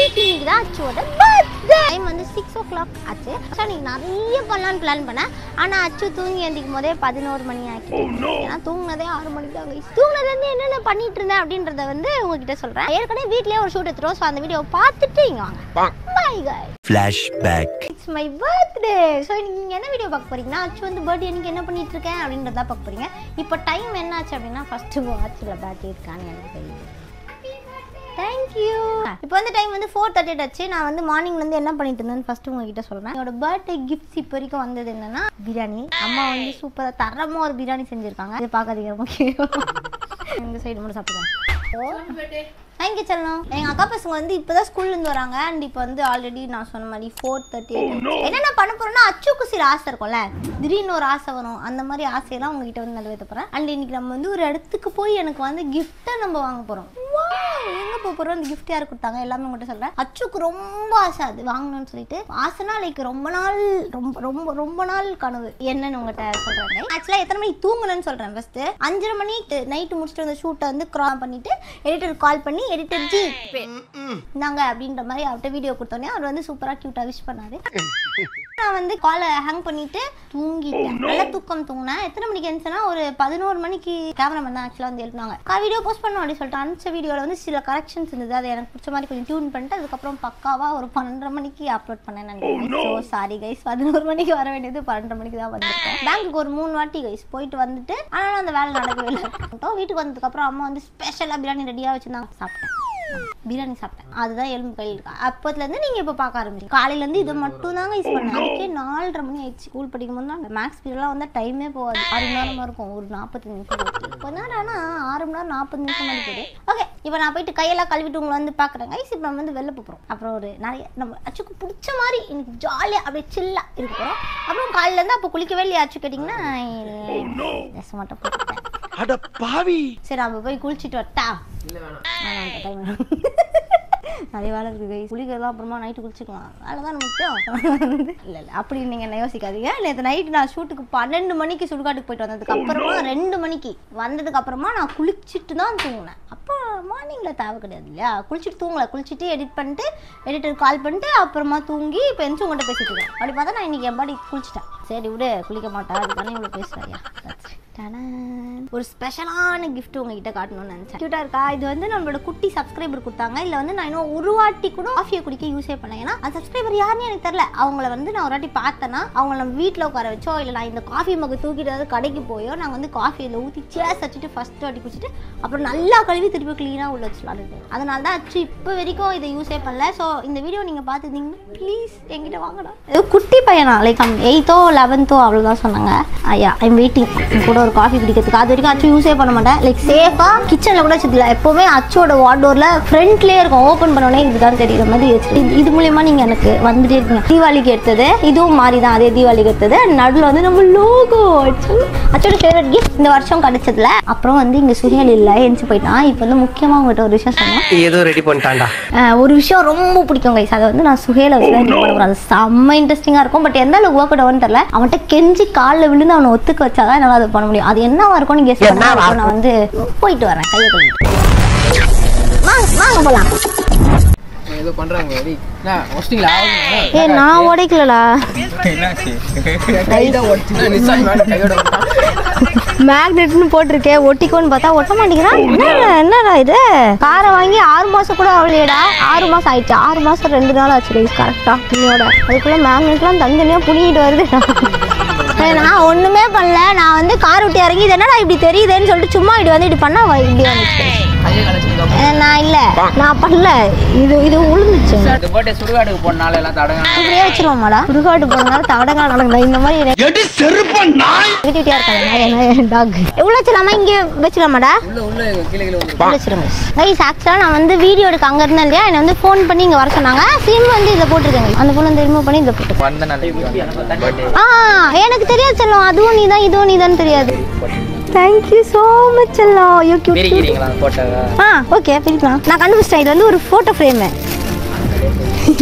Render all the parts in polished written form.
இன்னைக்கு தான் அச்சுவோட birthday. Time வந்து 6 o'clock ஆச்சு. நீங்க நிறைய பண்ணலான்னு பிளான் பண்ணேன். ஆனா அச்சு தூங்கி எந்திக்கும் போதே 11 மணி ஆச்சு. ஏன்னா தூங்கினதே 6 மணிக்கு தான். தூங்கினதுல இருந்து என்னென்ன பண்ணிட்டு இருந்தேன் அப்படின்றத வந்து உங்ககிட்ட சொல்றேன். ஏற்கனவே வீட்லயே ஒரு ஷூட் எடுத்துறோம். ஸோ அந்த வீடியோ பார்த்துட்டு இங்க வாங்க. Bye guys. Flashback. It's my birthday. So நீங்க என்ன வீடியோ பார்க்க போறீங்கன்னா அச்சு வந்து பர்த்டே அன்னைக்கு என்ன பண்ணிட்டு இருக்கேன் அப்படின்றத பார்க்க போறீங்க. இப்போ டைம் என்ன ஆச்சு அப்படின்னா ஃபர்ஸ்ட் வாட்ச்ல பர்த்டே இருக்கான்னு எனக்கு தெரியும். தேங்க்யூ. இப்போ வந்து டைம் வந்து 4:30 ஆச்சு. நான் வந்து மார்னிங்ல இருந்து என்ன பண்ணிட்டு இருந்தேன்னு ஃபர்ஸ்ட் உங்ககிட்ட சொல்றேன். என்னோட பர்த்டே கிஃப்ட்ஸ் இப்போ வரைக்கும் வந்தது என்னன்னா பிரியாணி. அம்மா வந்து சூப்பரா தரமா ஒரு பிரியாணி செஞ்சிருக்காங்க. இதை பார்க்காதீங்க, முக்கியம். இந்த சைடு மட்டும் சாப்பிடுங்க. தேங்க்யூ செல்லம். எங்கள் அக்கா பசங்க வந்து இப்போ தான் ஸ்கூல்லேருந்து வராங்க. அண்ட் இப்போ வந்து ஆல்ரெடி நான் சொன்ன மாதிரி 4:30 என்னென்ன பண்ண போகிறோன்னா அச்சுக்கு சில ஆசை இருக்கும்ல, திடீர்னு ஒரு ஆசை வரும். அந்த மாதிரி ஆசையெல்லாம் உங்ககிட்ட வந்து நிறைவேற்ற போகிறேன். அண்ட் இன்னைக்கு நம்ம வந்து ஒரு இடத்துக்கு போய் எனக்கு வந்து கிஃப்ட்டை நம்ம வாங்க போகிறோம். எங்கே போக போகிறோம், அந்த கிஃப்ட் யார் கொடுத்தாங்க எல்லாமே உங்கள்கிட்ட சொல்கிறேன். அச்சுக்கு ரொம்ப ஆசை அது வாங்கணும்னு சொல்லிட்டு. ஆசைனா லைக் ரொம்ப நாள் ரொம்ப நாள் கனவு. என்னன்னு உங்கள்கிட்ட சொல்கிறேன். ஆக்சுவலாக எத்தனை மணிக்கு தூங்கணும்னு சொல்கிறேன். ஃபஸ்ட்டு 5:30 மணி நைட்டு முடிச்சுட்டு அந்த ஷூட்டை வந்து க்ராப் பண்ணிவிட்டு எடிட்டருக்கு கால் பண்ணி எடிட்டர் ஜி நாங்க அப்படின்ற மாதிரி அவர்கிட்ட வீடியோ கொடுத்தோன்னே அவர் வந்து சூப்பரா கியூட்டா விஷ் பண்ணாரு. நான் வந்து காலை ஹேங் பண்ணிட்டு தூங்கிட்டேன். நல்ல தூக்கம் தூங்கினேன். எத்தனை மணிக்கு எழுந்துச்சுன்னா ஒரு 11 மணிக்கு கேமராமேன் தான் ஆக்சுவலாக வந்து எழுதினாங்க. வீடியோ போஸ்ட் பண்ணோம் அப்படின்னு சொல்லிட்டு அனுப்பிச்ச வீடியோவில் வந்து சில கரெக்ஷன்ஸ் இருந்தது. அதை எனக்கு பிடிச்ச மாதிரி கொஞ்சம் டியூன் பண்ணிட்டு அதுக்கப்புறம் பக்காவா ஒரு 12:30 மணிக்கு அப்லோட் பண்ணேன். ஸோ சாரி கைஸ், 11 மணிக்கு வர வேண்டியது 12:30 மணிக்கு தான் வந்திருக்கேன். பேங்க்குக்கு ஒரு 3 வாட்டி கைஸ் போயிட்டு வந்துட்டு ஆனால் அந்த வேலை நடக்கவே இல்லை. வீட்டுக்கு வந்ததுக்கப்புறம் அம்மா வந்து ஸ்பெஷலாக பிரியாணி ரெடியாக வச்சுருந்தாங்க. சாப்பிட்டேன், பிரியாணி சாப்பிட்டேன். அதுதான் எலும்பு கையில் இருக்கா. அப்போதுலேருந்து நீங்கள் இப்போ பார்க்க ஆரம்பிச்சு. காலையிலேருந்து இதை மட்டும் தாங்க யூஸ் பண்ணேன். அதுக்கே 4:30 மணி ஆயிடுச்சு. ஸ்கூல் படிக்கும் போது தான் அந்த மேக்ஸ் பீரியட்லாம் வந்து டைமே போகாது. 6 மணி நேரமாக இருக்கும், ஒரு 45 நிமிஷம். இப்போ தான் ஆனால் 6 மணி நேரம் 40 நிமிஷம் மாதிரி போகுது. ஓகே, இப்போ நான் போயிட்டு கையெல்லாம் கழுவிட்டு உங்களை வந்து பார்க்குறேன் கைஸ். இப்போ நம்ம வந்து வெளில போகிறோம். அப்புறம் ஒரு நிறைய நம்ம அச்சுக்கு பிடிச்ச மாதிரி எனக்கு ஜாலியாக அப்படியே சில்லாக இருக்க போகிறோம். அப்புறம் காலையிலேருந்து அப்போ குளிக்கவே இல்லையா அச்சு கேட்டிங்கன்னா ட்ரெஸ் மட்டும் போட்டுட்டேன். சரி நம்ம போய் குளிச்சுட்டு வரட்டா? நிறைய வேலை இருக்குது கைஸ். குளிக்கிறதுலாம் அப்புறமா நைட்டு குளிச்சுக்கலாம். வேலை தான் முக்கியம். இல்லை அப்படி நீங்கள் என்ன யோசிக்காதீங்க. நேற்று நைட்டு நான் ஷூட்டுக்கு 12 மணிக்கு சுடுகாட்டுக்கு போயிட்டு வந்ததுக்கு அப்புறமா 2 மணிக்கு வந்ததுக்கு அப்புறமா நான் குளிச்சுட்டு தான் தூங்கினேன். அப்போ மார்னிங்கில் தேவை கிடையாது இல்லையா? குளிச்சுட்டு தூங்கலை. குளிச்சுட்டு எடிட் பண்ணிட்டு எடிட்டர் கால் பண்ணிட்டு அப்புறமா தூங்கி இப்போ எந்த உங்கள்கிட்ட பேசிட்டு இருக்கேன். அப்படி பார்த்தா நான் இன்னைக்கு என் பாடி குளிச்சுட்டேன். சரி விடு, குளிக்க மாட்டேன், அதுக்கான இவ்வளோ பேசுகிறேன். ஒரு ஸ்பெஷலான கிஃப்ட் உங்ககிட்ட காட்டணும்னு நினைச்சேன். கியூட்டா இருக்கா? இது வந்து நம்மளோட குட்டி சப்ஸ்கிரைபர் கொடுத்தாங்க. இல்லை வந்து நான் இன்னும் ஒரு வாட்டி கூட காஃபியை குடிக்க யூஸே பண்ணேன். ஏன்னா அந்த சப்ஸ்கிரைபர் யாருன்னு எனக்கு தெரியல. அவங்கள வந்து நான் ஒரு வாட்டி பார்த்தேன்னா அவங்கள நம்ம வீட்டில் உட்கார வச்சோ இல்லை நான் இந்த காஃபி மக்கு தூக்கிட்டு கடைக்கு போயோ நாங்கள் வந்து காஃபியில் ஊற்றி சேஸ் வச்சுட்டு ஃபர்ஸ்ட் வாட்டி குடிச்சிட்டு அப்புறம் நல்லா கழுவி திருப்பி க்ளீனாக உள்ள வச்சுலான்னு. அதனால தான் அச்சு இப்போ வரைக்கும் இதை யூஸே பண்ணல. ஸோ இந்த வீடியோ நீங்கள் பார்த்துருந்தீங்கன்னா ப்ளீஸ் என்கிட்ட வாங்கடா. குட்டி பையனா லைக் 8th 11th அவ்வளோதான் சொன்னாங்க. ஐயா ஐம் வெயிட்டிங் கூட ஒரு காஃபி குடிக்கிறதுக்கு. அது வரைக்கும் அச்சு யூஸே பண்ண மாட்டேன். லைக் சேஃபா கிச்சன்ல கூட வச்சதில்ல. எப்பவுமே அச்சோட வார்டோர்ல ஃப்ரண்ட்லயே இருக்கும். ஓப்பன் பண்ணோடனே இதுதான் தெரியுற மாதிரி வச்சு. இது மூலியமா நீங்க எனக்கு வந்துட்டே இருக்கீங்க. தீபாவளிக்கு எடுத்தது இதுவும் மாறி தான். அதே தீபாவளிக்கு எடுத்தது. நடுவில் வந்து நம்ம லோகோ அச்சோட ஃபேவரட் கிஃப்ட் இந்த வருஷம் கிடைச்சதுல. அப்புறம் வந்து இங்க சுஹேல் இல்லை, எந்திச்சு போயிட்டான். இப்போ வந்து முக்கியமா உங்கள்கிட்ட ஒரு விஷயம் சொன்னேன். ஏதோ ரெடி பண்ணிட்டான்டா. ஒரு விஷயம் ரொம்ப பிடிக்கும் கைஸ். அதை வந்து நான் சுஹேலை வச்சு தான் பண்ண போறேன். அது செம்ம இன்ட்ரெஸ்டிங்கா இருக்கும். பட் எந்த அளவுக்கு ஒர்க் அவுட் தெரியல. அவன்கிட்ட கெஞ்சி காலில் விழுந்து அவனை ஒத்துக்க வச்சாதான் என்னால் அதை பண்ண முடியும். அது என்னவா இருக்கும் நீங்க கெஸ் பண்ணா நான் வந்து போயிட்டு வரேன். கையை கழுவிட்டு வாங்க போலாம். ஏதோ பண்றாங்க ரெடி. நான் ஹோஸ்டிங்ல ஏ நான் ஓடிக்கலடா. என்னாச்சு? கையில ஓடினா நிசான் மேல கையோட மேக்னெட்னு போட்டிருக்கேன். ஒட்டிக்கோன்னு பார்த்தா ஒட்ட மாட்டேங்கிறான். என்னடா இது? காரை வாங்கி 6 மாசம் கூட ஆகலையேடா. 6 மாசம் ஆயிடுச்சு. 6 மாசம் 2 நாள் ஆச்சு கரெக்டா இன்னோட. அதுக்குள்ள மேக்னெட்லாம் தனித்தனியா புடிங்கிட்டு வருது. நான் ஒண்ணுமே பண்ணல. நான் வந்து கார் விட்டு இறங்கி இது என்னடா இப்படி தெரியுதுன்னு சொல்லிட்டு சும்மா இப்படி வந்து இப்படி பண்ணா இப்படி வந்துச்சு. நான் இல்ல நான் பண்ணல. இது உளுந்துச்சு. சுடுகாட்டுக்கு போனால எல்லாம் தடங்க இப்படியே வச்சிருவோமாடா? சுடுகாட்டு போனால தடங்க நடக்குது. இந்த மாதிரி எவ்வளவு வச்சிடலாமா? இங்க வச்சிடலாமாடா? நான் வந்து வீடியோ எடுக்க அங்க இருந்தேன் இல்லையா, என்ன வந்து போன் பண்ணி இங்க வர சொன்னாங்க. சிம் வந்து இதை போட்டிருக்காங்க. அந்த போன் வந்து ரிமூவ் பண்ணி இதை போட்டு எனக்கு தெரியாது செல்லம். அதுவும் நீதான் இதுவும் நீதான் தெரியாது. Thank you so much செல்லம். You cute. பிரிக்கிறீங்களா போட்டோவா? ஓகே பிரிக்கலாம். நான் கண்டுபிடிச்சேன். இது வந்து ஒரு போட்டோ ஃப்ரேம்.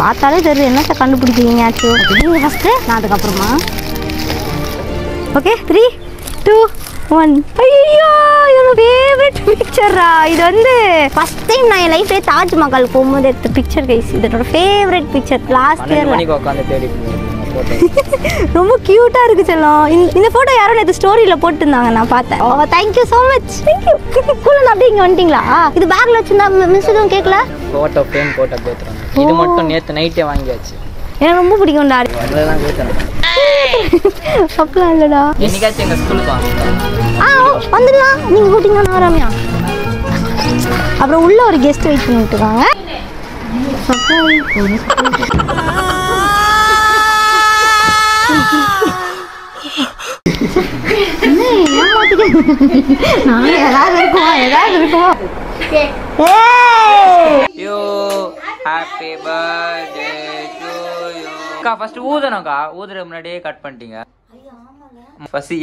பார்த்தாலே தெரியுது என்னத்தை கண்டுபிடிக்கிறீங்க. ஆச்சு நீங்க ஃபர்ஸ்ட், நான் அதுக்கப்புறமா. ஓகே 3 2 ஐயோ என்னோட ஃபேவரட் பிக்சரா இது வந்து ஃபர்ஸ்ட் டைம் நான் என் லைஃப்ல தாஜ்மஹால் போகும்போது எடுத்த பிக்சர் கைஸ். இது என்னோட ஃபேவரட் பிக்சர். லாஸ்ட் இயர்ல உட்காந்து தேடி ரொம்ப கியூட்டா இருக்கு செல்லம். இந்த போட்டோ யாரோ நேத்து ஸ்டோரியில போட்டுருந்தாங்க, நான் பார்த்தேன். Oh thank you so much. Thank you. கூலன் அப்படியே இங்க வந்துட்டீங்களா? இது பேக்ல வச்சிருந்தா மிஸ் எதுவும் கேட்கல? போட்டோ ஃப்ரேம் போட்டோ பேத்துறாங்க. இது மட்டும் நேத்து நைட்டே வாங்கியாச்சு. எனக்கு ரொம்ப பிடிக்கும்டா. அதெல்லாம் பேத்துறாங்க. அப்படிலாம் இல்லடா. என்னைக்காச்சும் எங்க ஸ்கூலுக்கு வாங்க. வந்துடலாம். நீங்க கூட்டிங்க நான் வராமையா? அப்புறம் உள்ள ஒரு கெஸ்ட் வெயிட் பண்ணிட்டு இருக்காங்க. ஏதாவது இருக்குமா? Happy birthday to you. அக்கா ஃபர்ஸ்ட் ஊதணும்க்கா. ஊதுற முன்னாடியே கட் பண்ணிட்டீங்க. பசி.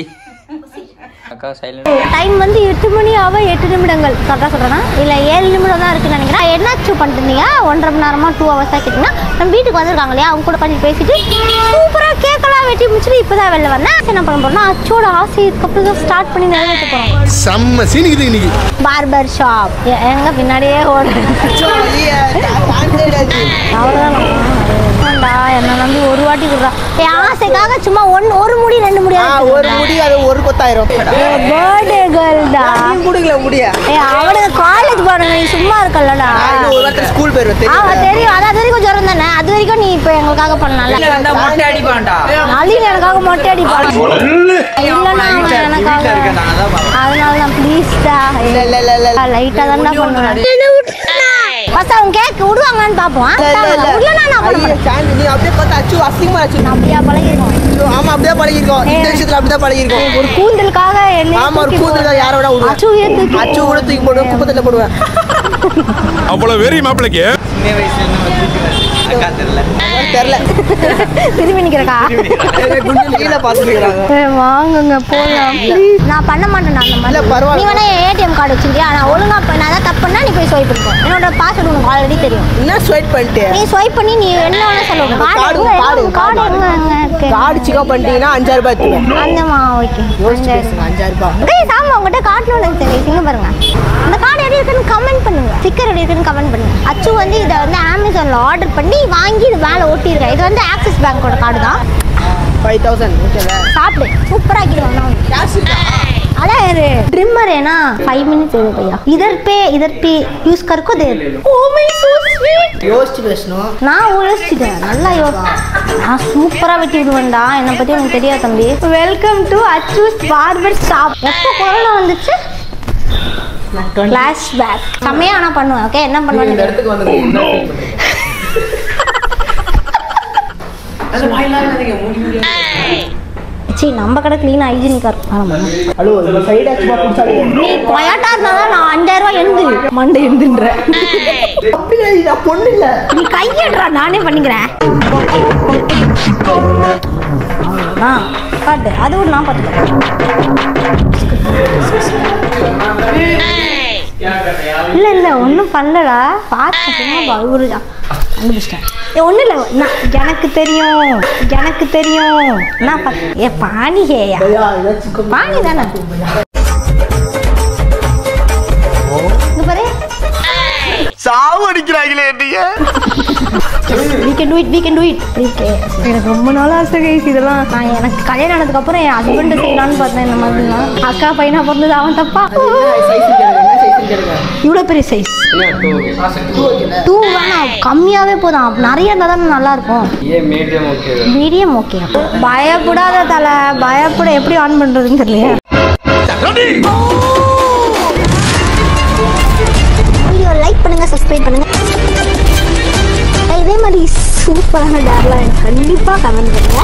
அக்கா சைலண்ட். டைம் வந்து 8 மணி ஆக 8 நிமிடங்கள். கரெக்டாக சொல்கிறேன்னா இல்லை 7 நிமிடம் தான் இருக்குன்னு நினைக்கிறேன். என்னாச்சு பண்ணிருந்தீங்க 1.5 மணி நேரமாக 2 hours கேட்டிங்கன்னா நம்ம வீட்டுக்கு வந்திருக்காங்க இல்லையா, அவங்க கூட கொஞ்சம் பேசிட்டு சூப்பராக கேக்கெல்லாம் வெட்டி முடிச்சுட்டு இப்போ தான் வெளில வந்தேன். என்ன பண்ண போகிறோம்னா அச்சோட ஆசை இதுக்கப்புறம் தான் ஸ்டார்ட் பண்ணி நிறைவேற்ற போகிறோம். செம்ம சீனிக்குது இன்னைக்கு. பார்பர் ஷாப் எங்க பின்னாடியே என்ன நம்பி ஒரு வாட்டி விடுறா. என் ஆசைக்காக சும்மா ஒரு முடி 2 முடியாது. ஒரு முடி அது ஒரு கொத்தாயிரம். பர்த்டே கேர்ள் டா. நீ குடுக்கல முடியா? அவனுக்கு காலேஜ் போறேன், நீ சும்மா இருக்கல்லடா. ஒரு வாட்டி ஸ்கூல் போயிரு தெரியும். அது வரைக்கும் ஜரம் தானே. அது வரைக்கும் நீ இப்போ எங்களுக்காக பண்ணல. மொட்டை அடிப்பான்டா. நளின் எனக்காக மொட்டை அடிப்பான். இல்லைன்னா அவன் எனக்காக. அதனால தான் ப்ளீஸ்டா. லைட்டா தான்டா பண்ணுவேன். ஃபர்ஸ்ட் அவங்க கேக் விடுவாங்கன்னு பாப்போம். இல்லனா நான் பண்ணுவேன். நீ அப்படியே பார்த்தா அச்சு அசிங்கமா அச்சு. அப்படியே பழகிருக்கோம். ஆமா அப்படியே பழகிருக்கோம். இந்த விஷயத்துல அப்படியே பழகிருக்கோம். ஒரு கூந்தலுக்காக என்ன? ஆமா ஒரு கூந்தல யாரோட விடுவா? அச்சு கூட தூக்கி போடுவேன், குப்பத்துல போடுவேன். அவ்வளவு வெறி மாப்பிளைக்கு. சின்ன வயசுல அக்கா தெரியல. திரும்பி நிக்கிறக்கா. கீழ பாத்துக்கிறாங்க. வாங்குங்க போலாம் ப்ளீஸ். நான் பண்ண மாட்டேன் அந்த மாதிரி. நீ வேணா ஏடிஎம் கார்டு வச்சிருக்கியா? நான் ஒழுங்கா நான் அதான் தப்பு பண்ணா நீ போய் ஸ்வைப் பண்ணிக்கோ. என்னோட பாஸ்வேர்ட் உனக்கு ஆல்ரெடி தெரியும். என்ன ஸ்வைப் பண்ணிட்டே? நீ ஸ்வைப் பண்ணி நீ என்ன வேணா சொல்லுங்க. கார்டு இருக்கு. கார்டு சிக்கா பண்ணிட்டீங்கன்னா 5000 ரூபாய் எடுத்துக்கோ. அந்தமா ஓகே. 5000 ரூபாய். டேய் சாமா உங்ககிட்ட காட்டணும்னு தெரியும். இங்க பாருங்க. அந்த கார்டு எப்படி இருக்குன்னு கமெண்ட் பண்ணுங்க. ஸ்டிக்கர் எப்படி இருக்குன்னு கமெண்ட் பண்ணுங்க. அச்சு வந்து இத வந்து Amazonல ஆர்டர் பண்ணி வாங்கி இது மேல ஒட்டி இருக்கேன். இது வந்து ஆக்சிஸ் பேங்கோட கார்டு தான். 5000 ஓகேவா? சாப்பிடு. சூப்பரா ஆக்கிடுவாங்க. கேஷ் இருக்கா? अरे अरे ट्रिमर है ना 5 मिनट्स हो भैया इधर पे यूज कर को दे ओ माय सो स्वीट யோசிச்சு பேசணும் நான் யோசிச்சிட்டேன் நல்லா நான் சூப்பரா வெட்டி விடுவேன்டா என்ன பத்தி உங்களுக்கு தெரியாது தம்பி வெல்கம் டு அச்சூஸ் பார்பர் ஷாப் எப்போ கொரோனா வந்துச்சு ஃபிளாஷ்பேக் செமையா ஆனா பண்ணுவேன் ஓகே என்ன பண்ணுவேன் இந்த இடத்துக்கு வந்து அது வாயிலால நீங்க மூடி சி நம்ம கடை க்ளீன் ஹைஜீனிக்கா இருக்கும் ஆமா ஹலோ இந்த சைடு ஆச்சுமா புடிச்சாலே நீ கொயட்டா இருந்தா நான் 5000 ரூபாய் எந்து மண்டை எந்துன்ற அப்படியே இது பொண்ணு இல்ல நீ கையேடுறா நானே பண்ணிக்கிறேன் காட்டு அது ஒரு நான் பார்த்துக்கிறேன் இல்லை இல்லை ஒன்றும் பண்ணலடா பார்த்து சும்மா பகுருடா கண்டுபிடிச்சிட்டேன் ஒன்றும் இல்லை எனக்கு தெரியும் நான் ஏ பாணி ஹேயா பாணி தானே இங்க பாரு சாவு அடிக்கிறாங்களே நீங்க we can do it எனக்கு ரொம்ப நாள் ஆசை கைஸ் இதெல்லாம் நான் எனக்கு கல்யாணம் ஆனதுக்கு அப்புறம் என் ஹஸ்பண்ட் செய்யலாம்னு பார்த்தேன் இந்த மாதிரிலாம் அக்கா பையனா பிறந்தது அவன் தப்பா இவ்வளோ பெரிய சைஸ் 2 வேணாம் கம்மியாவே போதும் நிறைய இருந்தால் தான் நல்லா இருக்கும் மீடியம் ஓகே பயப்படாத தலை பயப்பட எப்படி ஆன் பண்றதுன்னு தெரியல வீடியோ லைக் பண்ணுங்க சப்ஸ்கிரைப் பண்ணுங்க இதே மாதிரி சூப்பரான டேர்லாம் எனக்கு கண்டிப்பாக கமெண்ட் பண்ணுங்க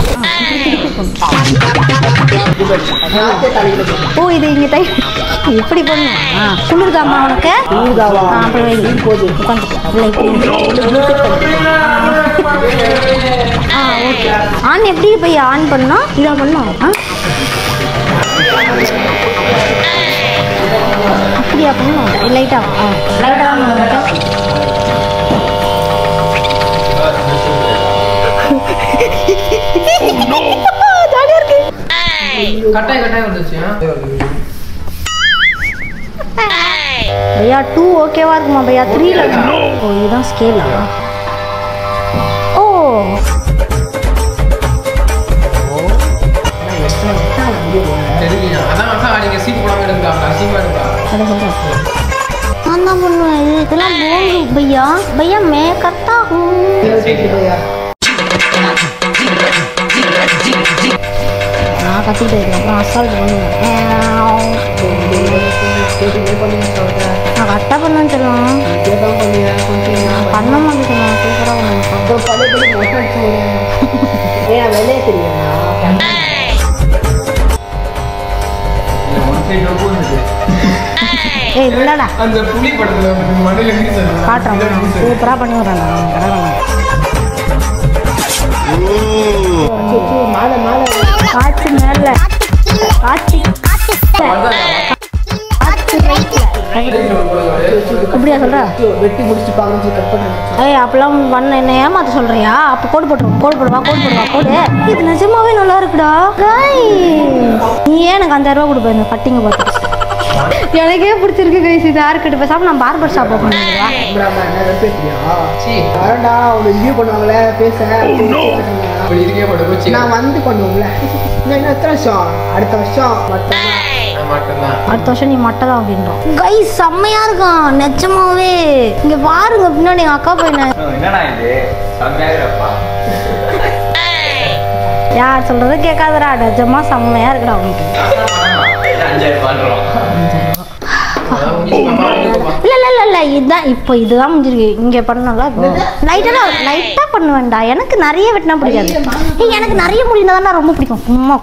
ஓ இது இங்கே தை எப்படி பண்ணும் குளிர்காமா உனக்கு ஓகே ஆன் எப்படி போய் ஆன் பண்ணோம் இதை பண்ணோம் அப்படியா பண்ணும் லைட்டாக கட்டாயம் வந்துச்சு இருக்குமா பையா 3ல ஓ இதுதான் ஸ்கேலா ஓ நான் தான் பண்ணுவேன் இதெல்லாம் போங்க பையா பையா மே கத்தா நான் கத்திட்டு இருக்கேன் அப்புறம் அசால்ட் பண்ணுவேன் நான் கரெக்டாக பண்ணுவேன்னு சொல்லுவேன் பண்ண மாட்டேன் சூப்பராக வெளியே தெரியுமா ஏய் இல்லடா அந்த புலி படத்துல மண்ணில வீசு காட்டுறேன் சூப்பராக பண்ணி விட்றேன் காற்று மேல காற்று அப்படியா சொல்ற வெட்டி முடிச்சு பாருங்க கட் பண்ணுங்க ஏய் அப்பெல்லாம் பண்ண என்ன ஏமாத்த சொல்றியா அப்ப கோடு போடுவா கோடு இது நிஜமாவே நல்லா இருக்குடா நீ ஏன் எனக்கு 5000 ரூபா கொடுப்ப இந்த கட்டிங்க பார்த்து எனக்கே பிடிச்சிருக்கு கைஸ் இது யாருக்கிட்ட பேசாம நான் பார்பர் ஷாப் ஓபன் பண்ணுவாங்களே பேச நான் வந்து பண்ணுவோம்ல எத்தனை வருஷம் அடுத்த வருஷம் நீ மட்டும் தான் அப்படின்றோம் கைஸ் செம்மையா இருக்கும் நிஜமாவே இங்க பாருங்க பின்னாடி எங்க அக்கா பையன் யார் சொல்றது கேட்காதடா நிஜமா செம்மையா இருக்குடா அவனுக்கு இல்ல இதுதான் இப்போ இதுதான் முடிஞ்சிருக்கு இங்க பண்ணல லைட்டா பண்ணுவேன்டா எனக்கு நிறைய வெட்டினா பிடிக்காது எனக்கு நிறைய முடினா தான் ரொம்ப பிடிக்கும் சும்மா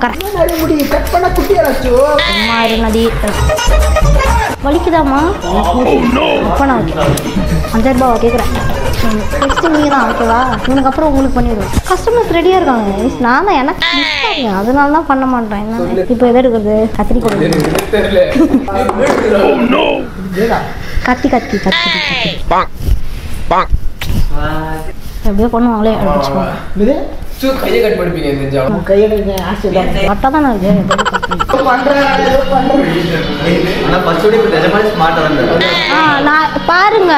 சும்மா நதி வலிக்குதாமா இப்போ நான் 5000 ரூபாவா கேட்குறேன் நெக்ஸ்ட் நீங்க தான் ஓகேவா இதுக்கு அப்புறம் உங்களுக்கு பண்ணிடுவேன் கஸ்டமர்ஸ் ரெடியா இருக்காங்க நான் தான் எனக்கு அதனால தான் பண்ண மாட்டேன் என்ன இப்போ எதை எடுக்கிறது கத்திரிக்கோள் கத்தி எப்படியோ பண்ணுவாங்களே கையை கட் பண்ணிப்பீங்க கரெக்டாக தானே இருக்கு நான் பாருங்க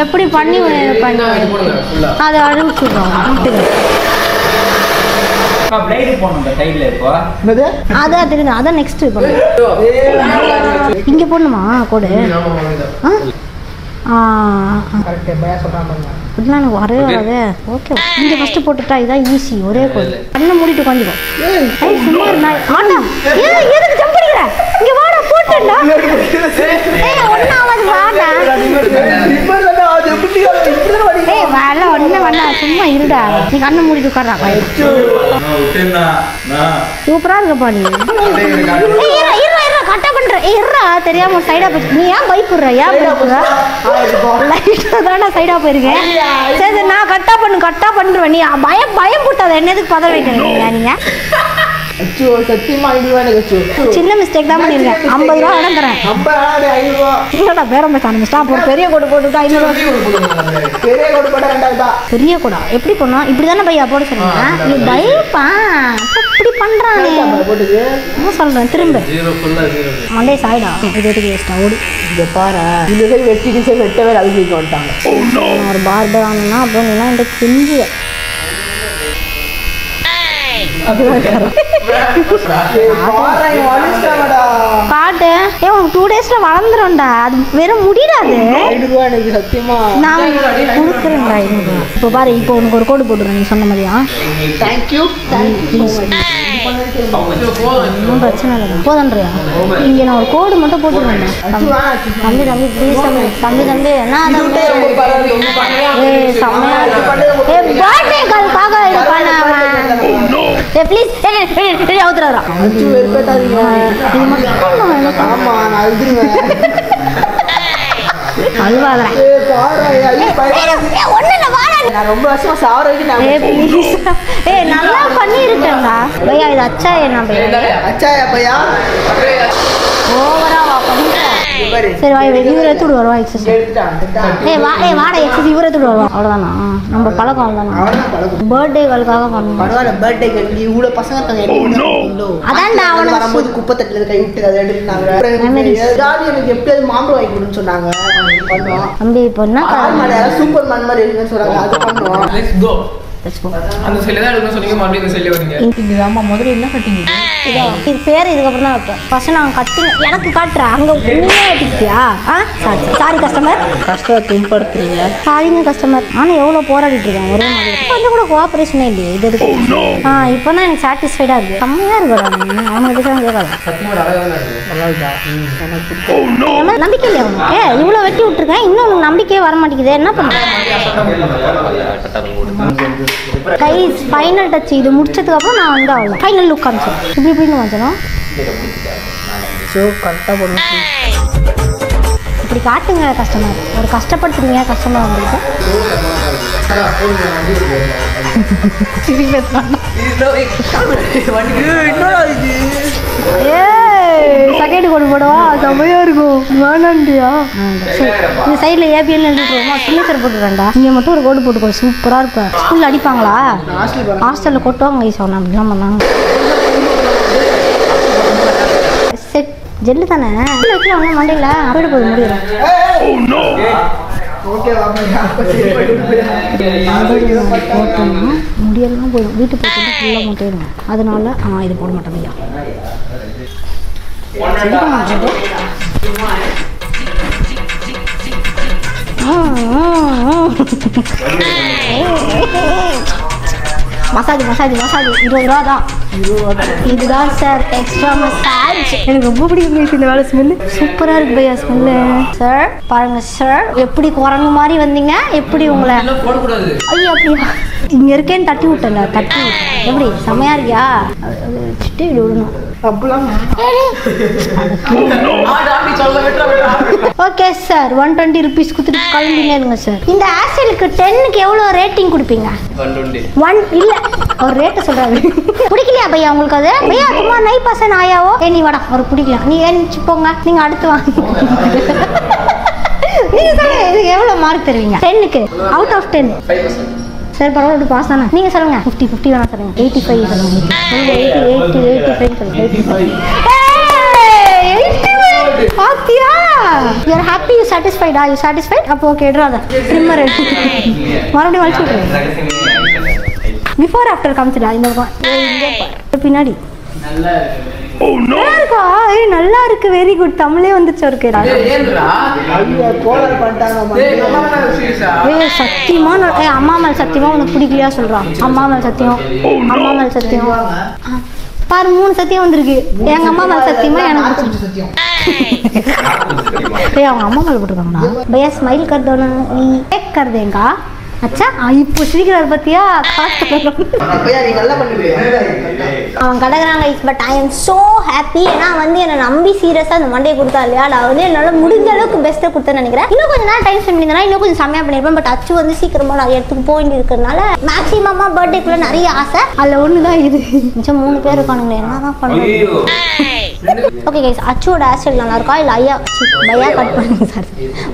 எப்படி பண்ணி அதை அழிச்சுடுறோம் அதான் தெரியுது அதான் நெக்ஸ்ட் இங்க போடணுமா கோடு இப்படிலாம் எனக்கு வரவே வராது ஓகே இங்கே ஃபஸ்ட்டு போட்டுட்டா இதான் ஈஸி ஒரே கோடு கண்ணை மூடிட்டு உட்காந்துக்கோ சும்மா ஆண்டா எதுக்கு ஜம்ப் பண்ணிக்கிற இங்கே வாடா போட்டுடா ஒன்றாவது வாடா வேலை ஒன்றும் வேண்டாம் சும்மா இருடா நீ கண்ணை மூடிட்டு உட்கார்றா சூப்பராக இருக்கப்பா நீ கரெக்டாக பண்ணுற இருறா தெரியாம சைடாக போச்சு நீ ஏன் பயப்படுற லைட்டாக தானே சைடாக போயிருக்கேன் சரி நான் கரெக்டாக பண்ணுறேன் நீ பயம் போட்டாத என்ன எதுக்கு பதற வைக்கிறீங்க நீங்கள் சின்ன மிஸ்டேக் தான் பண்ணிருக்கேன் 50 ரூபா இடம் தரேன் இல்லடா பேரம் பேச ஆரம்பிச்சிட்டா ஒரு பெரிய கோடு போட்டுட்டா 500 பெரிய கோடா எப்படி போனா இப்படி தானே பையா போட சொன்னீங்க நீ பயப்பா இப்படி பண்றானே என்ன சொல்றேன் திரும்ப மண்டே சாய்டா இது எதுக்கு வேஸ்டா ஓடி இங்க பாரு இந்த வெட்டிட்டு வெட்டவே அழுகிட்டு வந்துட்டாங்க ஒரு பார்பர் ஆனா அப்புறம் நீனா இந்த கிஞ்சி பாட்டு உனக்கு 2 daysல வளர்ந்துரும்டா அது வெறும் முடிடாது சத்தியமா நான் கொடுக்குறேன்டா இப்போ பாரு இப்போ உனக்கு ஒரு கோடு போட்டுருவேன் நீ சொன்ன மாதிரியா தேங்க்யூ ஒன்றும் பிரச்சனை இல்லை போதன்றியா இங்கே நான் ஒரு கோடு மட்டும் போட்டுருவேன் தம்பி ப்ளீஸ் தம்பி என்ன செம்மையா பர்த்டே கால்காக இது பண்ண ப்ளீஸ் அவுத்துறா ரொம்ப வருஷமா நல்லா பண்ணிருக்கேன்டா பையா இது அச்சாயா பையா அச்சாயா பையா ஓவரா பண்ற சரி வா இவரை எடுத்து விடுவார் வா எக்ஸஸ் வாடா எக்ஸஸ் இவரை எடுத்து விடுவார் அவ்வளோதானா நம்ம பழக்கம் அவ்வளோதானா பர்த்டேகளுக்காக பண்ணுவோம் பரவாயில்ல பர்த்டேக்கு இவ்வளோ பசங்க இருக்காங்க அதான்டா அவனுக்கு வரும்போது குப்பத்தட்டில் கை விட்டு அதை எடுத்துனாங்க ஜாலி எனக்கு எப்படியாவது மாம்பழம் வாங்கி கொடுன்னு சொன்னாங்க பண்ணுவோம் தம்பி இப்போ என்ன சூப்பர் மேன் மாதிரி இருக்குன்னு சொன்னாங்க அது பண்ணுவோம் அந்த செல்ல தான் எடுக்கணும் சொன்னீங்க மறுபடியும் இந்த செல்ல வரீங்க இதுதாம்மா முதல்ல என்ன கட்டிங்க இது பேர் இதுக்கப்புறம் தான் வைப்பேன் ஃபர்ஸ்ட் நான் கட்டி எனக்கு காட்டுறேன் அங்கே உண்மையாக வெட்டிக்கிட்டியா சாரி கஸ்டமர் கஷ்டத்தை துன்படுத்துறீங்க சாரிங்க கஸ்டமர் ஆனால் எவ்வளோ போராடிட்டு இருக்கேன் ஒரே மாதிரி கொஞ்சம் கூட கோஆப்ரேஷனே இல்லையே இது இருக்கு இப்போ தான் எனக்கு சாட்டிஸ்ஃபைடாக இருக்குது செம்மையாக இருக்கா அவனுக்கு பேச கேட்காது நம்பிக்கை இல்லையா உனக்கு இவ்வளோ வெட்டி விட்டுருக்கேன் இன்னும் உனக்கு நம்பிக்கையே வர மாட்டேங்குது என்ன பண்ணுறேன் கை ஃபைனல் டச் இது முடிச்சதுக்கு அப்புறம் நான் வந்து அவ்வளோ ஃபைனல் லுக் காமிச்சேன் இப்படின்னு வச்சணும் ஸோ கரெக்டாக போடணும் இப்படி காட்டுங்க கஸ்டமர் ஒரு கஷ்டப்படுத்துறீங்க கஸ்டமர் வந்துருக்கு செகண்ட் கொண்டு போடுவா செம்மையா இருக்கும் வேணாண்டியா இந்த சைடில் ஏபிஎல் எழுதிட்டுருவோமா சிக்னேச்சர் போட்டுறேன்டா இங்கே மட்டும் ஒரு கோடு போட்டுக்கோ சூப்பராக இருப்பேன் ஸ்கூலில் அடிப்பாங்களா ஹாஸ்டலில் கொட்டுவாங்க ஈஸ் அவனை அப்படிலாம் பண்ணாங்க செட் ஜெல்லு தானே வைக்கல அவங்க மண்டையில் போயிட்டு போய் முடியும் போட்டோம்னா முடியெல்லாம் போயிடும் வீட்டு போட்டு ஃபுல்லாக மட்டும் அதனால இது போட மாட்டேன் ஐயா மசாஜ் 20 ரூபா தான் இதுதான் சார் எக்ஸ்ட்ரா மசாஜ் எனக்கு ரொம்ப பிடிக்கும் இந்த வேலை ஸ்மெல்லு சூப்பராக இருக்கு பையா ஸ்மெல்லு சார் பாருங்க சார் எப்படி குரங்கு மாதிரி வந்தீங்க எப்படி உங்களை ஐயோ அப்படியா இங்கே இருக்கேன்னு தட்டி விட்டல தட்டி எப்படி செமையா இருக்கியா வச்சுட்டு இப்படி விடணும் ஓகே சார் 120 rupees கொடுத்துட்டு கிளம்பினேங்க சார் இந்த ஆசிலுக்கு 10க்கு எவ்வளோ ரேட்டிங் கொடுப்பீங்க 1 இல்லை ஒரு ரேட்டை சொல்றாரு பிடிக்கலையா பையா உங்களுக்கு அது பையா சும்மா 9% ஆயாவோ நீ வாடா ஒரு பிடிக்கல நீ ஏன்ச்சு போங்க நீங்க அடுத்து வாங்க நீங்க சொல்லுங்க இதுக்கு எவ்வளோ மார்க் தருவீங்க 10க்கு அவுட் ஆஃப் 10 சார் பரவாயில்ல பாஸ் தானே நீங்கள் சொல்லுங்கள் 50 வேணா சொல்லுங்க 85 சொல்லுங்க 85 சொல்லுங்க பாத்தியா யூ ஆர் ஹாப்பி யூ சாட்டிஸ்ஃபைடா யூ சாட்டிஸ்ஃபைட் அப்போ ஓகே எடுறாத ட்ரிம்மர் மறுபடியும் வலிச்சு விட்ருங்க பிஃபோர் ஆஃப்டர் காமிச்சிடா இந்த பக்கம் பின்னாடி நல்லா இருக்கு வெரி குட் தமிழே வந்துச்சு ஒரு சத்தியமா அம்மா மேல் சத்தியமா உனக்கு பிடிக்கலையா சொல்றான் அம்மா மேல் சத்தியம் பாரு 3 சத்தியம் வந்திருக்கு எங்க அம்மா மேல் சத்தியமா எனக்கு சத்தியம் அவங்க அம்மா மேல போட்டுருக்காங்கண்ணா பையா ஸ்மைல் कर दो ना चेक कर देगा अच्छा இப்போ சிரிக்கிறார் பத்தியா அவன் கடக்குறாங்க but I am so happy ஏன்னா வந்து என்னை நம்பி சீரியஸாக அந்த மண்டையை கொடுத்தா இல்லையா நான் வந்து என்னால் முடிஞ்ச அளவுக்கு பெஸ்ட்டாக கொடுத்தேன்னு நினைக்கிறேன் இன்னும் கொஞ்சம் நேரம் டைம் ஸ்பெண்ட் பண்ணியிருந்தேன் இன்னும் கொஞ்சம் செம்மையாக பண்ணியிருப்பேன் பட் அச்சு வந்து சீக்கிரமாக நிறைய இடத்துக்கு போயிட்டு இருக்கிறதுனால மேக்ஸிமமாக பர்த்டேக்குள்ளே நிறைய ஆசை அதில் ஒன்று தான் இது மிச்சம் 3 பேர் இருக்கானுங்களே என்ன தான் பண்ணுவோம் ஓகே கைஸ் அச்சுவோட ஹேர்ஸ்டைல் நல்லா இருக்கா இல்லை பையா கட் பண்ணுங்க சார்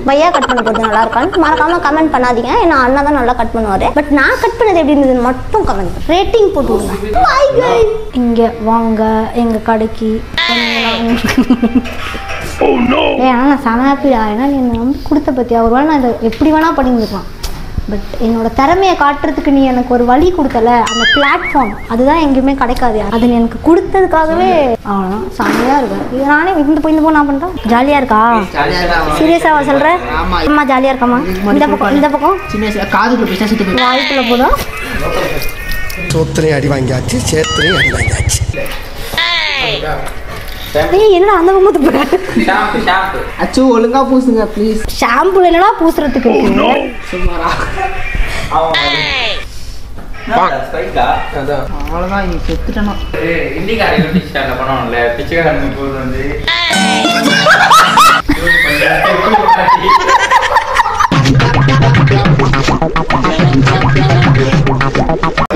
பையா கட் பண்ண போகிறது நல்லா இருக்கான்னு மறக்காமல் கமெண்ட் பண்ணாதீங்க ஏன்னா அண்ணா தான் நல்லா கட் பண்ணுவார் பட் நான் கட் பண்ணது எப்படி இருந்ததுன்னு மட்டும் கமெண்ட் ரேட்டிங் போட்டு விடுங்க பை கைஸ் இங்கே வாங்க எங்கள் கடைக்கு ஆனால் நான் செம ஹாப்பிடா ஏன்னா நீ நம்பி கொடுத்த பற்றியா ஒரு வேளை நான் இதை எப்படி வேணால் பண்ணியிருந்துக்கலாம் பட் என்னோட திறமையை காட்டுறதுக்கு நீ எனக்கு ஒரு வழி கொடுத்தல அந்த பிளாட்ஃபார்ம் அதுதான் எங்கேயுமே கிடைக்காது அது நீ எனக்கு கொடுத்ததுக்காகவே அவ்வளோதான் செம்மையாக இருக்கும் நானே இந்த போய் நான் பண்ணுறேன் ஜாலியாக இருக்கா சீரியஸாக சொல்கிறேன் அம்மா ஜாலியாக இருக்காம்மா இந்த பக்கம் வாய்ப்புல போதும் சோத்திரையும் அடி வாங்கியாச்சு சேத்திரையும் அடி வாங்கியாச்சு என்னடா அந்த பக்கம் அச்சு ஒழுங்கா பூசுங்க ப்ளீஸ் ஷாம்பு என்னடா பூசுறதுக்கு அவ்வளோதான் நீ செத்துட்டணும்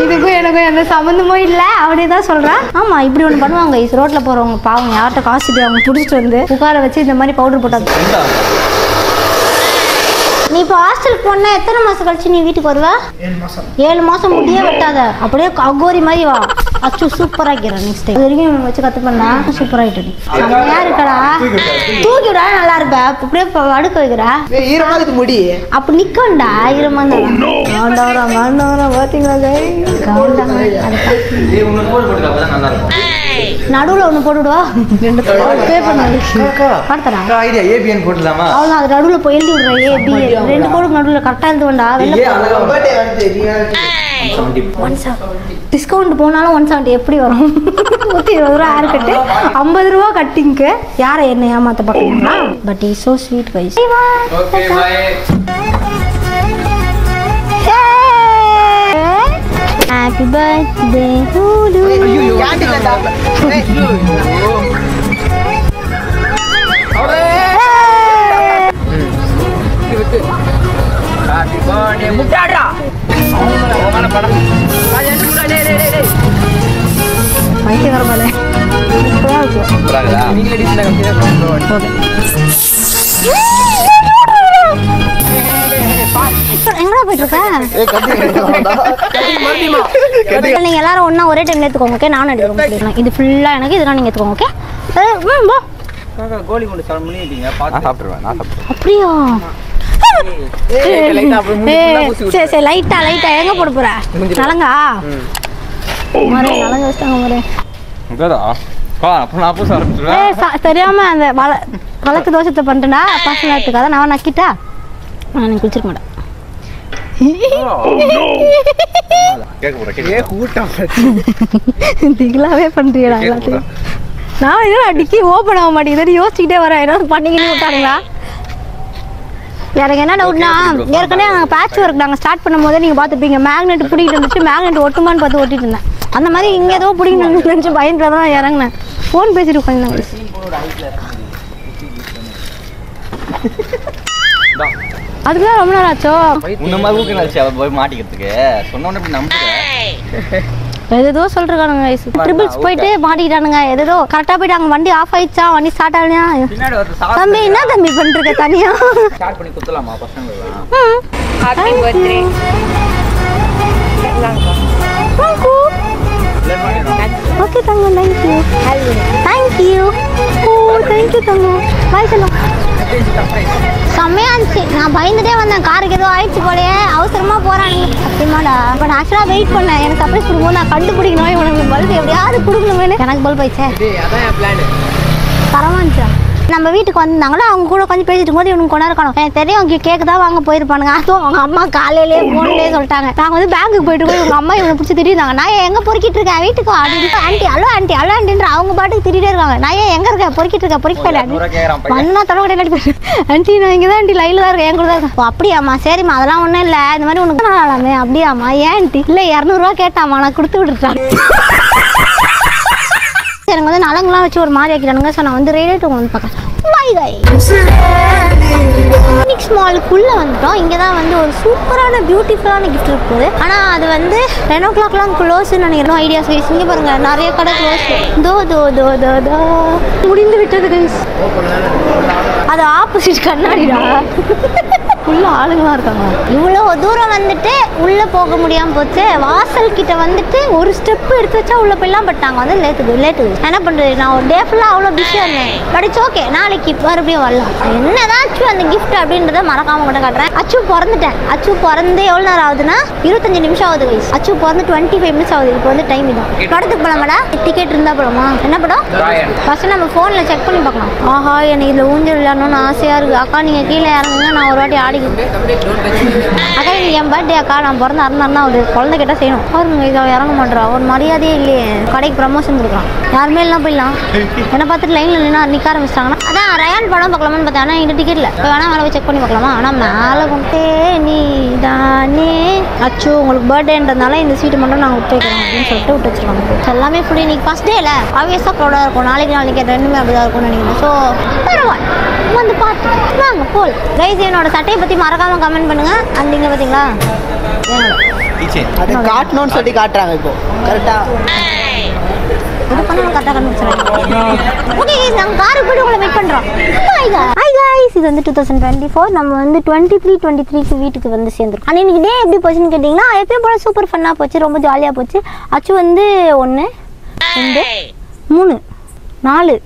இதுக்கும் எனக்கும் எந்த சம்மந்தமும் இல்லை அப்படியே தான் சொல்கிறேன். ஆமாம் இப்படி ஒன்று பண்ணுவாங்க ரோட்டில் போகிறவங்க பாவங்க யார்கிட்ட காசு அவங்க பிடிச்சிட்டு வந்து உட்கார வச்சு இந்த மாதிரி பவுடர் போட்டாங்க. நீ இப்போ ஹாஸ்டலுக்கு போனா எத்தனை மாதம் கழிச்சு நீ வீட்டுக்கு வருவ? 7 மாதம் முடியே வெட்டாத அப்படியே அகோரி மாதிரி வா. அச்சு சூப்பராக இருக்கிறேன் நெக்ஸ்ட் டைம் வரைக்கும் வச்சு கற்று பண்ணா சூப்பராகிட்டு நீ செம்மையாக இருக்கடா. தூக்கி விடா நல்லா இருப்ப அப்படியே அடுக்க வைக்கிறா ஈரமாக முடி அப்படி நிற்கண்டா ஈரமாக இருந்தா பார்த்தீங்களா நடுவில் ஒன்று போட்டுவிடுவா 2 பே பண்ணி அவ்வளோதான் அது நடுவில் போய் எழுதி விடுறேன் ஏபி 2 கோடுக்கு நடுவில் கரெக்டாக எழுது வேண்டா டிஸ்கவுண்ட் போனாலும் 170 எப்படி வரும்? 120 ரூபா ஹேர் கட்டு 50 ரூபா கட்டிங்க்கு யாரை என்ன ஏமாத்த பார்க்கணுங்களா? But is so sweet guys. Happy birthday to you. Happy birthday முட்டாடா. ஓமான படம். மைக்கேரமலே. சூப்பரா நீங்க டிஸ்ல கம்மியா எங்கடா போயிட்டு இருக்க? நீங்க எல்லாரும் ஒண்ணா ஒரே டைம்ல எடுத்துக்கோங்க ஓகே? நானும் எடுத்துக்கிறேன். இது ஃபுல்லா எனக்கு இதெல்லாம் நீங்க எடுத்துக்கோங்க ஓகே? கோழி கொண்டு சாப்பிடுவீங்க சாப்பிடுவேன் நான் சாப்பிடுவேன். அப்படியா? சரி லைட்டா எங்க போட போற? நலங்கா நலங்க வச்சிட்டாங்க மரே தெரியாம அந்த வழக்கு தோஷத்தை பண்ணிட்டா பசங்க எடுத்துக்காத நான் நக்கிட்டா நான் குளிச்சிருக்க மாட்டேன். திகலாவே பண்றியடா எல்லாத்தையும். நான் இன்னும் அடிக்கி ஓப்பன் ஆக மாட்டேங்குது யோசிச்சுக்கிட்டே வரேன் ஏதாவது பண்ணிக்கிட்டு விட்டாங்களா? எனக்கு என்ன டவுட்னா ஏற்கனவே நாங்கள் பேட்ச் ஒர்க் நாங்கள் ஸ்டார்ட் பண்ணும் போதே நீங்கள் பார்த்துப்பீங்க மேக்னெட் பிடிக்கிட்டு இருந்துச்சு மேக்னெட் ஒட்டுமான்னு பார்த்து ஒட்டிட்டு இருந்தேன். அந்த மாதிரி இங்கே ஏதோ பிடிக்கணும்னு நினச்சி பயந்துல தான் இறங்கினேன். ஃபோன் பேசிட்டு உட்காந்துருந்தாங்க. அதுக்குதான் ரொம்ப நாள் ஆச்சோ மாட்டிக்கிறதுக்கு சொன்ன எதோ சொல்றானுங்க ட்ரிபிள்ஸ் போயிட்டு மாட்டிக்கிட்டானுங்க எதோ கரெக்டா போயிட்டு அங்க வண்டி ஆஃப் ஆயிடுச்சா வண்டி ஸ்டார்ட் ஆகலையா? தம்பி என்ன தம்பி பண்றீங்க தனியா? ஸ்டார்ட் பண்ணி குத்தலாமா பசங்க? ஹாப்பி பர்த்டே ஓகே தங்கம் தேங்க்யூ ஓ தேங்க்யூ தங்கம் பாய் சொல்லும். செம்மையா இருந்துச்சு. நான் பயந்துட்டே வந்தேன் காருக்கு ஏதோ ஆயிடுச்சு போலயே அவசரமா போறானுங்க அப்படிமாடா. இப்போ நான் ஆக்சுவலாக வெயிட் பண்ணேன் எனக்கு சர்ப்ரைஸ் கொடுக்கும்போது நான் கண்டுபிடிக்கணும் இவனுக்கு பல்ப் எப்படியாவது கொடுக்கணுமே. எனக்கு பல்ப் ஆயிடுச்சே தரமா இருந்துச்சா? நம்ம வீட்டுக்கு வந்தாங்களோ அவங்க கூட கொஞ்சம் பேசிட்டு போது இவனுக்கு கொண்டா இருக்கணும். எனக்கு தெரியும் அவங்க கேக்கு தான் வாங்க போயிருப்பானுங்க. அதுவும் அவங்க அம்மா காலையிலேயே ஃபோன்லேயே சொல்லிட்டாங்க. நாங்கள் வந்து பேங்குக்கு போயிட்டு போய் உங்கள் அம்மா இவனை பிடிச்சி திட்டிருந்தாங்க. நான் எங்கே பொறுக்கிட்டு இருக்கேன் வீட்டுக்கு அப்படின்ட்டு ஆண்டி அலோ ஆண்டின்ற அவங்க பாட்டுக்கு திட்டிகிட்டே இருக்காங்க. நான் எங்கே இருக்கேன் பொறுக்கிட்டு இருக்கேன் பொறுக்கல மண்ணா தடவை கிடையாது ஆண்டி நான் இங்கே தான் ஆண்டி லைனில் தான் இருக்கேன் என் கூட தான் இருக்கேன். அப்படியாம்மா சரிம்மா அதெல்லாம் ஒன்றும் இல்லை இந்த மாதிரி உனக்கு நாளாமே அப்படியாம்மா ஏன் ஆண்டி இல்லை 200 ரூபா கேட்டாம்மா நான் கொடுத்து விட்டுட்டான். எனக்கு வந்து நலங்கெல்லாம் வச்சு ஒரு மாதிரி ஆக்கிட்டானுங்க. ஸோ நான் வந்து ரேடியேட் வந்து பார்க்குறேன். ஃபீனிக்ஸ் மாலுக்குள்ளே வந்துட்டோம். இங்கே தான் வந்து ஒரு சூப்பரான பியூட்டிஃபுல்லான கிஃப்ட் இருக்குது. ஆனால் அது வந்து 10 o'clockலாம் க்ளோஸ்ன்னு நினைக்கிறோம். ஐடியாஸ் கைஸ் இங்கே பாருங்கள் நிறைய கடை க்ளோஸ். தோ முடிந்து விட்டது கைஸ். அது ஆப்போசிட் கண்ணாடிடா ஃபுல்லாக ஆளுங்களாம் இருக்காங்க. இவ்வளோ தூரம் வந்துட்டு உள்ளே போக முடியாமல் போச்சு. வாசல் கிட்ட வந்துட்டு ஒரு ஸ்டெப்பு எடுத்து வச்சா உள்ளே போயிடலாம். பட் நாங்கள் வந்து லேட்டு என்ன பண்ணுறது நான் ஒரு டே ஃபுல்லாக அவ்வளோ பிஸியாக இருந்தேன். பட் இட்ஸ் ஓகே நாளைக்கு மறுபடியும் வரலாம். என்னதாச்சும் அந்த கிஃப்ட் அப்படின்றத மறக்காமல் கூட காட்டுறேன். அச்சு பிறந்துட்டேன். அச்சு பிறந்து எவ்வளோ நேரம் ஆகுதுன்னா 25 நிமிஷம் ஆகுது கைஸ். அச்சு பிறந்து 25 மினிட்ஸ் ஆகுது. இப்போ வந்து டைம் இதான். படத்துக்கு போகலாமாடா? டிக்கெட் இருந்தால் போகலாமா? என்ன படம்? ஃபர்ஸ்ட் நம்ம ஃபோனில் செக் பண்ணி பார்க்கலாம். ஆஹா எனக்கு இதில் ஊஞ்சல் விளையாடணும்னு ஆசையாக இருக்குது. அக்கா நீங்கள் கீழே இறங்குங்க நான் ஒரு வாட்டி ஆடிக்கிறேன். அக்கா இது என் பர்த்டே அக்கா நான் பிறந்து அறந்தாருன்னா ஒரு குழந்தை கிட்ட செய்யணும். அவருங்க இதை இறங்க மாட்டேறான். ஒரு மரியாதையே இல்லையே. கடைக்கு ப்ரமோஷன் கொடுக்குறான். யாருமே எல்லாம் போயிடலாம். என்னை பார்த்துட்டு லைனில் நின்று நிற்க ஆரம்பிச்சிட்டாங்கன்னா அதான் ரயான் படம் பார்க்கலாமான்னு பார்த்தேன். ஆனால் எங்கள் டிக்கெட்டில் இப்போ வேணால் மேலே போய் செக் பண்ணி பார்க்கலாமா? ஆனால் மேலே கொண்டே நீ தானே அச்சோ உங்களுக்கு பர்த்டேன்றதுனால இந்த சீட்டு மட்டும் நாங்கள் விட்டு வைக்கிறோம் அப்படின்னு சொல்லிட்டு விட்டு வச்சுருவாங்க. எல்லாமே ஃபுல் இன்னைக்கு ஃபஸ்ட் டேல ஆப்வியஸாக க்ரௌடாக இருக்கும். நாளைக்கு ரெண்டுமே அப்படி தான் இருக்கும்னு நினைக்கிறேன். ஸோ பரவாயில்ல வந்து பார்த்து வாங்க போல் கைஸ். என்னோட சட்டையை பற்றி மறக்காமல் கமெண்ட் பண்ணுங்கள். அந்த இங்கே பார்த்தீங்களா என்னோட அதை காட்டணும்னு சொல்லி காட்டுறாங்க இப்போ கரெக்டா இது பண்ணாலும் கரெக்டாக கண்டுபிடிச்சிடலாம். ஓகே நாங்கள் காருக்கு போய்ட்டு உங்களை வெயிட் பண்ணுறோம். ஹாய் காய்ஸ், இது வந்து 2024. நம்ம வந்து 23 வீட்டுக்கு வந்து சேர்ந்துருக்கோம். ஆனால் இன்னைக்கு டே எப்படி போச்சுன்னு கேட்டிங்கன்னா எப்பயும் போல சூப்பர் ஃபன்னாக போச்சு, ரொம்ப ஜாலியாக போச்சு. அச்சு வந்து 1 2 3 4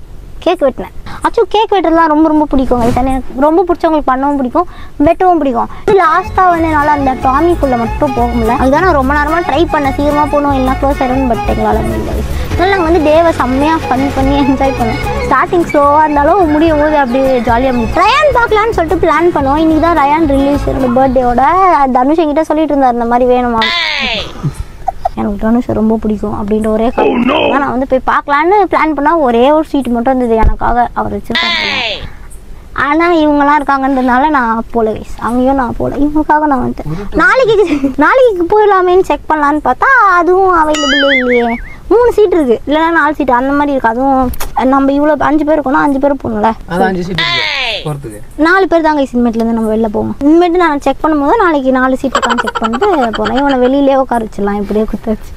கேக் வெட்டினேன். அச்சு கேக் வெட்டுறதுலாம் ரொம்ப ரொம்ப பிடிக்கும். எனக்கு ரொம்ப பிடிச்சவங்களுக்கு பண்ணவும் பிடிக்கும், வெட்டவும் பிடிக்கும். லாஸ்ட்டாக வந்து என்னால் அந்த டாமிக்குள்ளே மட்டும் போக முடியல. அதுதான் நான் ரொம்ப நேரமாக ட்ரை பண்ணேன், சீக்கிரமாக போகணும் எல்லாம் க்ளோஸ் ஆகிடும், பட் எங்களால் முடியல. அதனால் நாங்கள் வந்து டேவை செம்மையாக ஃபன் பண்ணி என்ஜாய் பண்ணோம். ஸ்டார்டிங் ஸ்லோவாக இருந்தாலும் முடியும் போது அப்படியே ஜாலியாக முடியும். ரயான் பார்க்கலான்னு சொல்லிட்டு பிளான் பண்ணுவோம். இன்றைக்கி தான் ரயான் ரிலீஸ், என்னோட பர்த்டேயோட. தனுஷ் என்கிட்ட சொல்லிட்டு இருந்தார் இந்த மாதிரி வேணுமா, எனக்கு தனுஷ் ரொம்ப பிடிக்கும் அப்படின்ற ஒரே காரணம் நான் வந்து போய் பார்க்கலான்னு பிளான் பண்ணால் ஒரே ஒரு சீட் மட்டும் இருந்தது எனக்காக அவர் வச்சுருக்காங்க. ஆனால் இவங்கெல்லாம் இருக்காங்கன்றதுனால நான் போல கைஸ், அங்கேயும் நான் போகல, இவங்களுக்காக நான் வந்துட்டேன். நாளைக்கு போயிடலாமேன்னு செக் பண்ணலான்னு பார்த்தா அதுவும் அவைலபிளே இல்லையே. 3 சீட் இருக்குது, இல்லைன்னா 4 சீட் அந்த மாதிரி இருக்குது. அதுவும் நம்ம இவ்வளோ 5 பேர் இருக்கோம்னா 5 பேர் போகணும்ல, 4 பேர் தாங்க இனிமேட்லேருந்து நம்ம வெளில போவோம். இனிமேட்டு நான் செக் பண்ணும்போது நாளைக்கு 4 சீட் இருக்கான்னு செக் பண்ணிட்டு போனேன். இவனை வெளியிலே உட்கார வச்சிடலாம், இப்படியே குத்த வச்சு.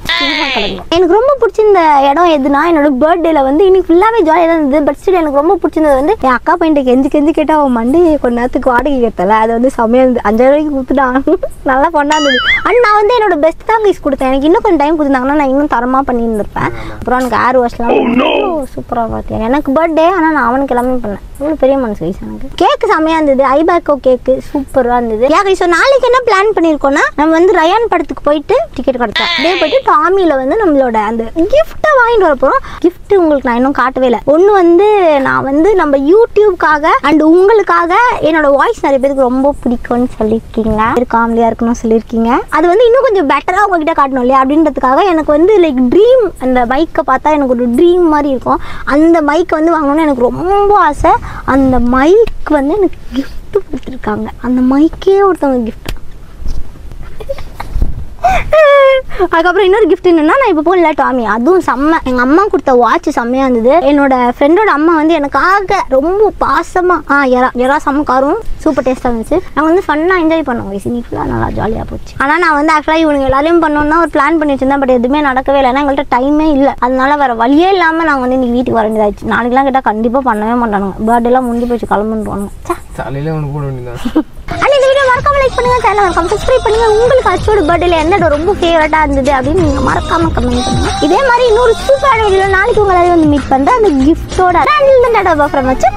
எனக்கு ரொம்ப பிடிச்சிருந்த இடம் எதுனா என்னோட பர்த்டேல வந்து இன்னைக்கு ஃபுல்லாகவே ஜாலியாக தான் இருந்தது. பட் ஸ்டில் எனக்கு ரொம்ப பிடிச்சிருந்தது வந்து என் அக்கா பையன்ட்டு கெஞ்சி கேட்டால் அவன் மண்டி கொஞ்ச நேரத்துக்கு வாடகை கேட்டல, அது வந்து செம்மையாக இருந்தது. 5000 ரூபாய்க்கு கொடுத்துட்டான், நல்லா கொண்டாந்தது. அண்ட் நான் வந்து என்னோட பெஸ்ட் தான் கைஸ் கொடுத்தேன். எனக்கு இன்னும் கொஞ்சம் டைம் கொடுத்தாங்கன்னா நான் இன்னும் தரமாக பண்ணியிருந்திருப்பேன். அப்புறம் எனக்கு ஏர் வாஷ்லாம் சூப்பராக பார்த்தேன். எனக்கு பர்த்டே, ஆனால் நான் அவனுக்கு எல்லாமே பண்ணேன். இவ்வளோ பெரிய மனசு கைஸ். எனக்கு கேக்கு செம்மையாக இருந்தது, ஐபேக்கோ கேக்கு சூப்பராக இருந்தது. ஸோ நாளைக்கு என்ன பிளான் பண்ணியிருக்கோன்னா நம்ம வந்து ரயான் படத்துக்கு போயிட்டு டிக்கெட் கிடைச்சோம். அப்படியே போயிட்டு டாமியில் வந்து நம்மளோட அந்த கிஃப்ட்டை வாங்கிட்டு வர போகிறோம். கிஃப்ட் உங்களுக்கு நான் இன்னும் காட்டவே இல்லை. ஒன்று வந்து நான் வந்து நம்ம யூடியூப்காக அண்ட் உங்களுக்காக என்னோட வாய்ஸ் நிறைய பேருக்கு ரொம்ப பிடிக்கும்னு சொல்லியிருக்கீங்க, காமெடியாக இருக்கணும்னு சொல்லியிருக்கீங்க. அது வந்து இன்னும் கொஞ்சம் பெட்டராக உங்ககிட்ட காட்டணும் இல்லையா அப்படின்றதுக்காக எனக்கு வந்து லைக் ட்ரீம், அந்த மைக்கை பார்த்தா எனக்கு ஒரு ட்ரீம் மாதிரி இருக்கும். அந்த மைக்கை வந்து வாங்கணும்னு எனக்கு ரொம்ப ஆசை. அந்த மைக் வந்து எனக்கு கிஃப்ட் கொடுத்துருக்காங்க. அந்த மைக்கே ஒருத்தவங்க கிஃப்ட். அதுக்கப்புறம் இன்னொரு கிஃப்ட் என்னன்னா, நான் இப்போ போகல டாமி, அதுவும் செம்ம. எங்கள் அம்மா கொடுத்த வாட்ச் செம்மையாக இருந்தது. என்னோட ஃப்ரெண்டோட அம்மா வந்து எனக்காக ரொம்ப பாசமாக எறா செம்ம காரம் சூப்பர் டேஸ்ட்டாக இருந்துச்சு. நாங்கள் வந்து ஃபன்னாக என்ஜாய் பண்ணோம். இன்னைக்கு ஃபுல்லாக நல்லா ஜாலியாக போச்சு. ஆனால் நான் வந்து ஆக்சுவலாக இவங்க எல்லாரையும் பண்ணோன்னா ஒரு பிளான் பண்ணி வச்சிருந்தேன். பட் எதுவுமே நடக்கவே இல்லை. ஏன்னா எங்கள்கிட்ட டைமே இல்லை. அதனால வேறு வழியே இல்லாமல் நாங்கள் வந்து இன்றைக்கி வீட்டுக்கு வர வேண்டியதாச்சு. நாளைக்கெலாம் கேட்டால் கண்டிப்பாக பண்ணவே மாட்டானுங்க. பர்த்டேலாம் முடிஞ்சு போச்சு, கிளம்புன்னு சாலையில ஒன்று போட வேண்டியதான். ஆனால் இந்த வீடியோ மறக்காம லைக் பண்ணுங்க, சேனல் மறக்காம சப்ஸ்கிரைப் பண்ணுங்க. உங்களுக்கு அச்சோட பர்த்டேல என்ன ரொம்ப ஃபேவரட்டாக இருந்தது அப்படின்னு நீங்கள் மறக்காம கமெண்ட் பண்ணுங்க. இதே மாதிரி இன்னொரு சூப்பரான வீடியோ நாளைக்கு உங்களை வந்து மீட் பண்ணுறேன். அந்த கிஃப்டோட வச்சு